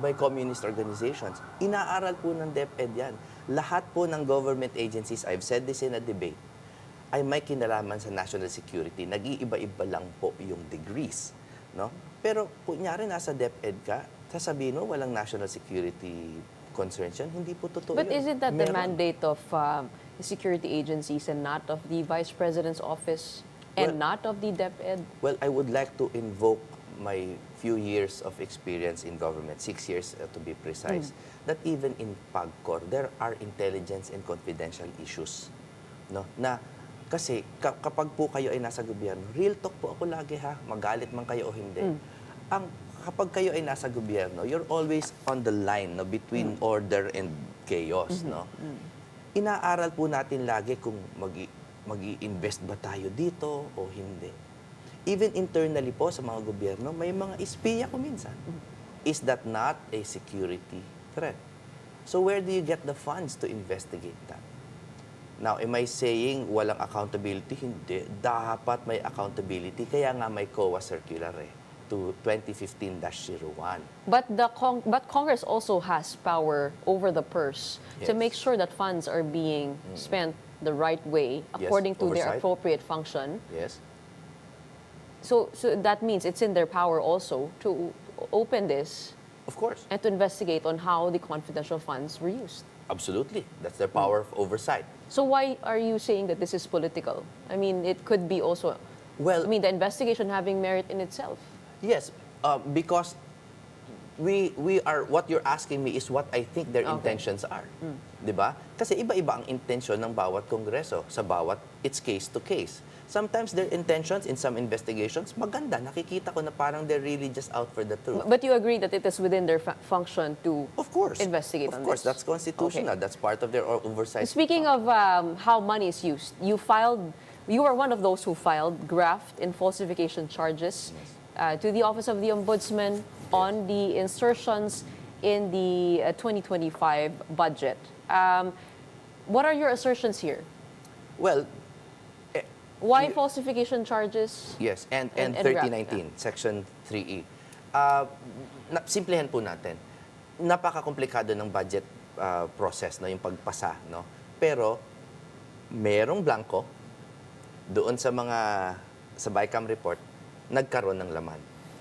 by communist organizations. Inaaral po ng DepEd yan. Lahat po ng government agencies, I've said this in a debate, ay may kinalaman sa national security. Nag-iiba-iba lang po yung degrees. No? Pero kunyari nasa DepEd ka, sasabihin mo walang national security concerns yan. Hindi po totoo But yun. isn't that the mandate of the security agencies and not of the Vice President's office and not of the DepEd? Well, I would like to invoke my few years of experience in government, 6 years to be precise, that even in PAGCOR, there are intelligence and confidential issues. No? Na kasi kapag po kayo ay nasa gobyerno, real talk po ako lagi ha, magalit man kayo o hindi. Kapag kayo ay nasa gobyerno, you're always on the line no, between order and chaos. No? Inaaral po natin lagi kung mag-i-invest ba tayo dito o hindi. Even internally po sa mga gobyerno, may mga espiya ko minsan. Is that not a security threat? So where do you get the funds to investigate that? Now, am I saying walang accountability? Hindi. Dapat may accountability. Kaya nga may COA circular to 2015-01. But Congress also has power over the purse to make sure that funds are being spent the right way according to their appropriate function. Yes. So that means it's in their power also to open this. Of course. And to investigate on how the confidential funds were used. Absolutely. That's their power of oversight. So why are you saying that this is political? I mean, it could be also, Well, I mean, the investigation having merit in itself. yes, because we are, what you're asking me is what I think their intentions are. Di ba? Kasi iba-iba ang intensyon ng bawat kongreso sa bawat, it's case to case. Sometimes their intentions in some investigations, maganda. Nakikita ko na parang they're really just out for the truth. But you agree that it is within their function to Of course. investigate Of on course, this? that's constitutional. Okay. That's part of their oversight. Speaking of how money is used, you were one of those who filed graft and falsification charges to the Office of the Ombudsman on the insertions in the 2025 budget. What are your assertions here? Well, Why falsification charges? yes, and And 3019, Section 3E. Simplihan po natin. Napaka-komplikado ng budget process, no, yung pagpasa. No? Pero, merong blanco doon sa BICAM report, nagkaroon ng laman.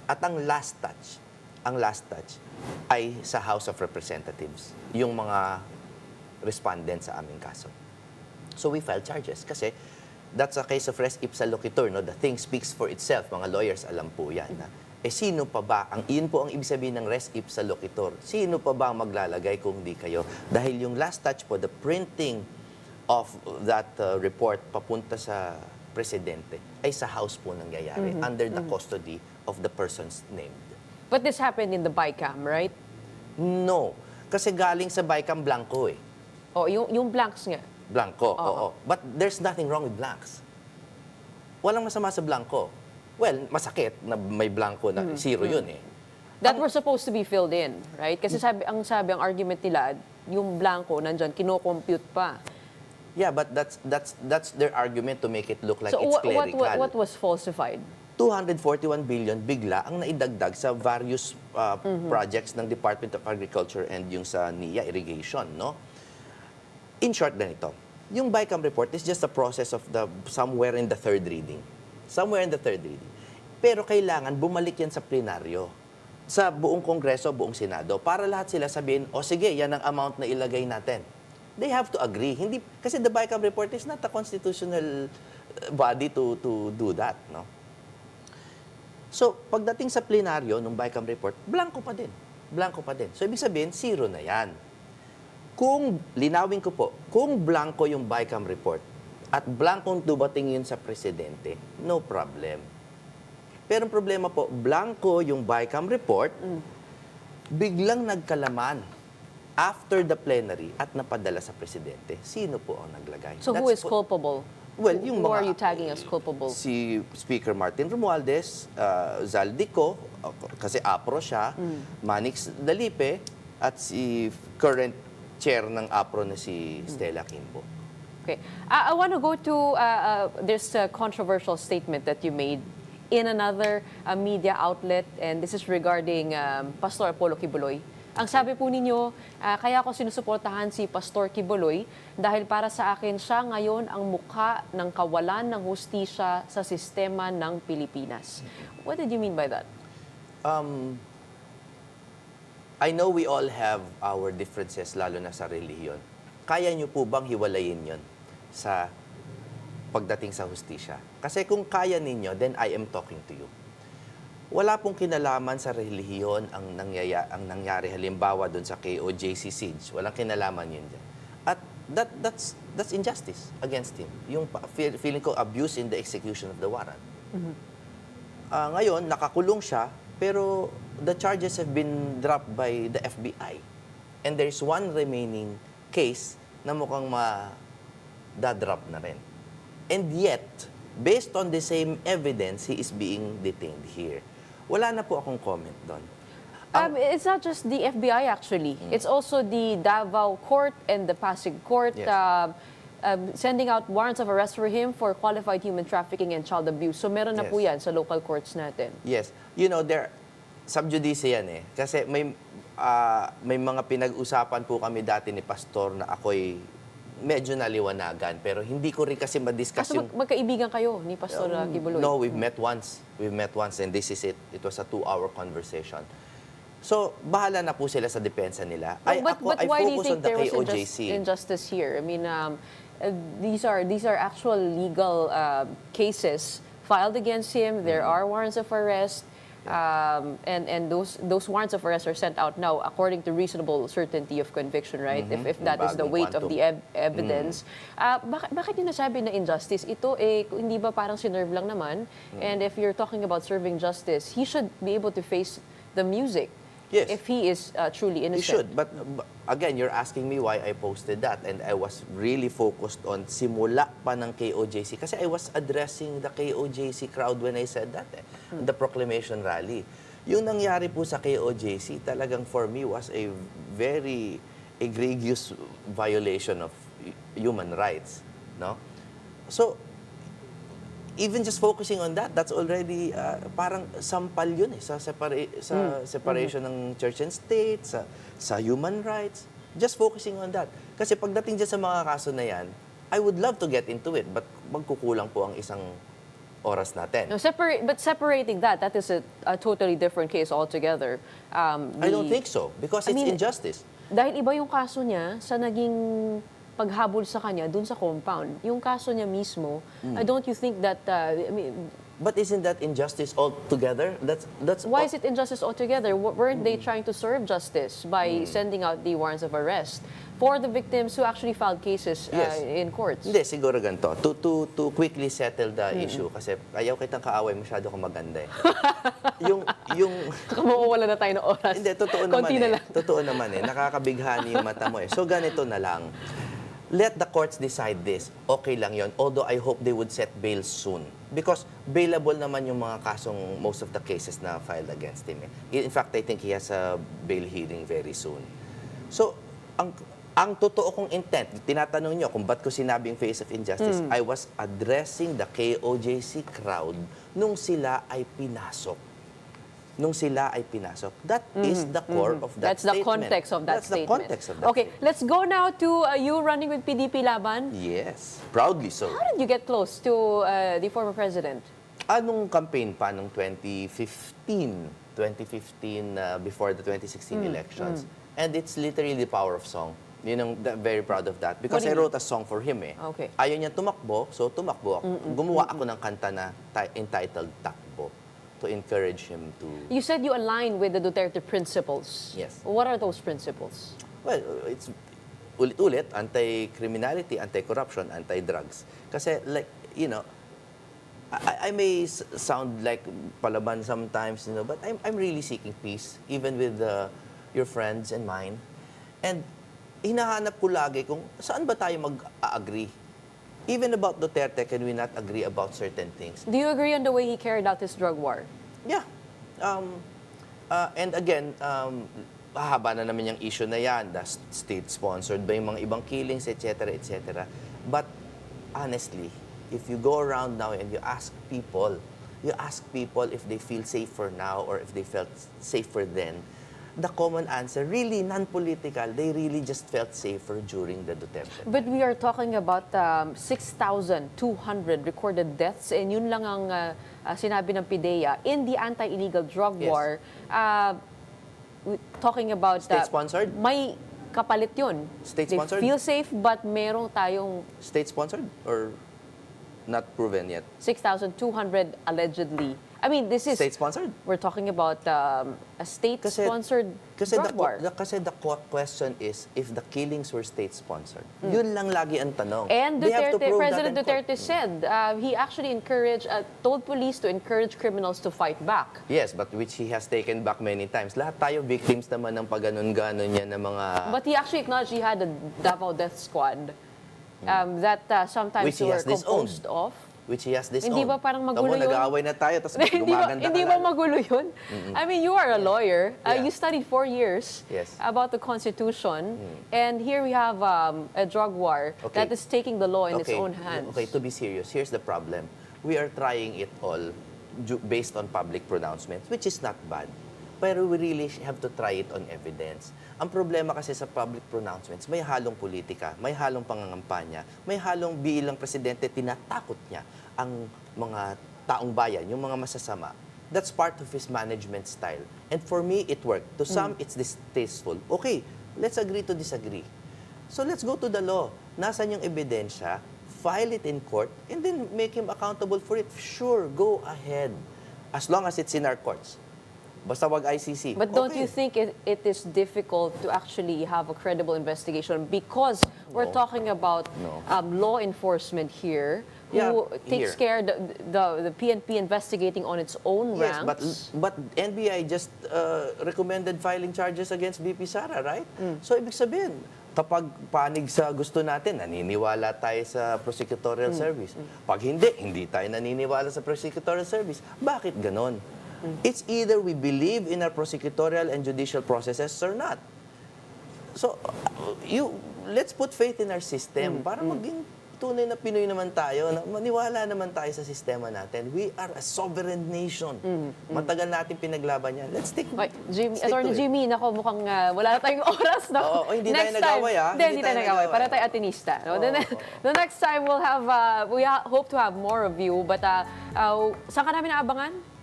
At ang last touch ay sa House of Representatives, yung mga respondents sa aming kaso. So we filed charges kasi that's a case of res ipsa loquitur, no? The thing speaks for itself. Mga lawyers, alam po yan. Sino pa ba, yun po ang ibig sabihin ng res ipsa loquitur. Sino pa ba ang maglalagay kung di kayo? Dahil yung last touch po, the printing of that report papunta sa presidente, ay sa House po nangyayari, under the custody of the persons named. But this happened in the BICAM, right? No. Kasi galing sa BICAM blanco eh. Oh, yung blanks nga. Blanco, oo. But there's nothing wrong with blanks. Walang masama sa blanco. Well, masakit na may blanco na zero yun eh. That were supposed to be filled in, right? Kasi ang argument nila, yung blanco nandyan, kino-compute pa. Yeah, but that's their argument to make it look like So it's clerical. what was falsified? 241 billion bigla ang naidagdag sa various projects ng Department of Agriculture and yung sa NIA irrigation, no? In short, ganito. Yung BICAM report is just a process of somewhere in the third reading. Somewhere in the third reading. Pero kailangan bumalik yan sa plenaryo. Sa buong Kongreso, buong Senado, para lahat sila sabihin, o sige, yan ang amount na ilagay natin. They have to agree. Hindi, kasi the BICAM report is not a constitutional body to do that, no? So, pagdating sa plenaryo ng BICAM report, blanco pa din. Blanco pa din. So, ibig sabihin, zero na yan. Kung, linawin ko po, kung blanco yung BICAM report at blankong dumating yun sa presidente, no problem. Pero ang problema po, blanco yung BICAM report, biglang nagkalaman after the plenary at napadala sa presidente. Sino po ang naglagay? So who is culpable? Well, yung who mga, are you tagging as culpable? Si Speaker Martin Romualdez, Zaldico, kasi APRO siya, Manix Dalipe, at si current chair ng APRO na si Stella Kimbo. Okay. I want to go to this controversial statement that you made in another media outlet, and this is regarding Pastor Apollo Kibuloy. Ang sabi po ninyo, kaya ako sinusuportahan si Pastor Kibuloy dahil para sa akin siya ngayon ang mukha ng kawalan ng hustisya sa sistema ng Pilipinas. What did you mean by that? I know we all have our differences, lalo na sa relihiyon. Kaya niyo po bang hiwalayin yon sa pagdating sa hustisya? Kasi kung kaya ninyo, then I am talking to you. Wala pong kinalaman sa relihiyon ang nangyari halimbawa doon sa KOJC siege. Walang kinalaman yun dyan. At that's injustice against him. Yung feeling ko abuse in the execution of the warrant. Ngayon, nakakulong siya, pero the charges have been dropped by the FBI. And there's one remaining case na mukhang ma-drop na rin. And yet, based on the same evidence, he is being detained here. Wala na po akong comment doon. It's not just the FBI actually. It's also the Davao Court and the Pasig Court sending out warrants of arrest for him for qualified human trafficking and child abuse. So meron na po yan sa local courts natin. Yes. You know, sub judice yan eh. Kasi may mga pinag-usapan po kami dati ni Pastor na ako'y medyo naliwanagan. Pero hindi ko rin kasi ma-discuss yung... magkaibigan kayo ni Pastor Kibuloy? No, we've met once. And this is it. It was a 2-hour conversation. So, bahala na po sila sa depensa nila. But why do you focus on think the there was KOJC. injustice here? I mean, these are actual legal cases filed against him. There are warrants of arrest. And those warrants of arrest are sent out now according to reasonable certainty of conviction, right? If that is the Bagong weight of quantum. the evidence. Bakit yung nasabi na injustice? Ito hindi ba parang sinerve lang naman? And if you're talking about serving justice, he should be able to face the music. Yes. If he is truly You innocent. should. But again, you're asking me why I posted that. And I was really focused on simula pa ng KOJC. Kasi I was addressing the KOJC crowd when I said that. The proclamation rally. Yung nangyari po sa KOJC, talagang for me was a very egregious violation of human rights. No? So, even just focusing on that, that's already parang sampal yun sa separation ng church and state, sa human rights. Just focusing on that. Kasi pagdating dyan sa mga kaso na yan, I would love to get into it, but magkukulang po ang isang oras natin. No, but separating that is a totally different case altogether. I don't think so, because it's injustice. Dahil iba yung kaso niya sa naging paghabol sa kanya dun sa compound. Yung kaso niya mismo, don't you think that, But isn't that injustice altogether? That's why is it injustice altogether? Weren't they trying to serve justice by sending out the warrants of arrest for the victims who actually filed cases in courts? Hindi, siguro ganito. To quickly settle the issue, kasi ayaw kitang kaaway, masyado kang maganda eh. yung Mawawala na tayo ng oras. Hindi, totoo naman Konti na lang. Totoo naman eh. Nakakabighani yung mata mo eh. So ganito na lang. Let the courts decide this. Okay lang yon. Although I hope they would set bail soon. Because bailable naman yung mga kasong, most of the cases na filed against him. In fact, I think he has a bail hearing very soon. So, ang totoo kong intent, tinatanong nyo kung ba't ko sinabing face of injustice, I was addressing the KOJC crowd nung sila ay pinasok. That is the core of that That's statement. the context of that statement. That's the context of that Okay, let's go now to you running with PDP Laban. Yes, proudly so. How did you get close to the former president? Anong campaign pa nung 2015, before the 2016 elections. And it's literally the power of song. Very proud of that. Because I wrote a song for him eh. Okay. Ayaw niya tumakbo, so tumakbo ako. Gumawa ako ng kanta na entitled Takbo to encourage him to... You said you align with the Duterte principles. Yes. What are those principles? Well, it's ulit-ulit, anti-criminality, anti-corruption, anti-drugs. Kasi like, I may sound like palaban sometimes, but I'm really seeking peace, even with your friends and mine. And hinahanap ko lagi kung saan ba tayo mag-agree. Even about Duterte, can we not agree about certain things? Do you agree on the way he carried out his drug war? Yeah. And again, hahaba na naman yung issue na yan, the state-sponsored ba yung mga ibang killings, etc., etc. But honestly, if you go around now and you ask people if they feel safer now or if they felt safer then, the common answer, really non-political, they really just felt safer during the Duterte. But we are talking about 6,200 recorded deaths and yun lang ang sinabi ng PIDEA in the anti-illegal drug war. Talking about... State-sponsored? May kapalit yun. State-sponsored? They feel safe but merong tayong... State-sponsored or not proven yet? 6,200 allegedly. I mean, this is... State-sponsored? We're talking about a state-sponsored drug war. Kasi the question is, if the killings were state-sponsored, yun lang lagi ang tanong. And They have to Duterte, prove President that in court. Duterte said he actually told police to encourage criminals to fight back. Yes, but which he has taken back many times. Lahat tayo victims naman ng paganon-ganon niya ng mga... But he actually acknowledged he had a Davao Death Squad that sometimes Which he were has disowned. composed of. Which he has disowned. Hindi ba parang magulo yun? Nag-aaway na tayo, tapos Hindi gumaganda ba magulo yun? I mean, you are a lawyer. Yeah. You studied 4 years Yes. about the Constitution. And here we have a drug war that is taking the law in its own hands. Okay, to be serious, here's the problem. We are trying it all based on public pronouncements, which is not bad. Pero we really have to try it on evidence. Ang problema kasi sa public pronouncements, may halong politika, may halong pangangampanya, may halong bilang presidente, tinatakot niya ang mga taong bayan, yung mga masasama. that's part of his management style. And for me, it worked. To some, it's distasteful. Okay, let's agree to disagree. So let's go to the law. Nasaan yung ebidensya? File it in court and then make him accountable for it. Sure, go ahead. As long as it's in our courts. Basta wag ICC. But don't you think it is difficult to actually have a credible investigation because we're talking about law enforcement here who takes care the PNP investigating on its own ranks? Yes, but NBI just recommended filing charges against VP Sara, right? So ibig sabihin, kapag panig sa gusto natin, naniniwala tayo sa prosecutorial service. Pag hindi tayo naniniwala sa prosecutorial service. Bakit ganon? It's either we believe in our prosecutorial and judicial processes or not. So, let's put faith in our system para maging tunay na Pinoy naman tayo, na maniwala naman tayo sa sistema natin. We are a sovereign nation. Matagal natin pinaglaban yan. Let's stick Attorney Jimmy, nako mukhang wala na tayong oras. No? Hindi tayo nag-away, ha? Hindi tayo nag-away. Para tayo atinista. No? The next time we'll have, we hope to have more of you. But saan ka namin naabangan?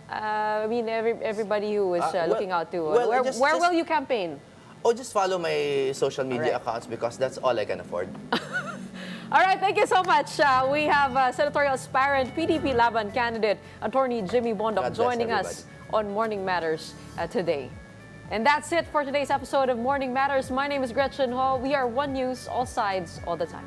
I mean, everybody who is looking out to. Where will you campaign? Just follow my social media accounts because that's all I can afford. All right, thank you so much. We have senatorial aspirant, PDP Laban candidate, Attorney Jimmy Bondoc joining us on Morning Matters today. And that's it for today's episode of Morning Matters. My name is Gretchen Ho. We are One News, all sides, all the time.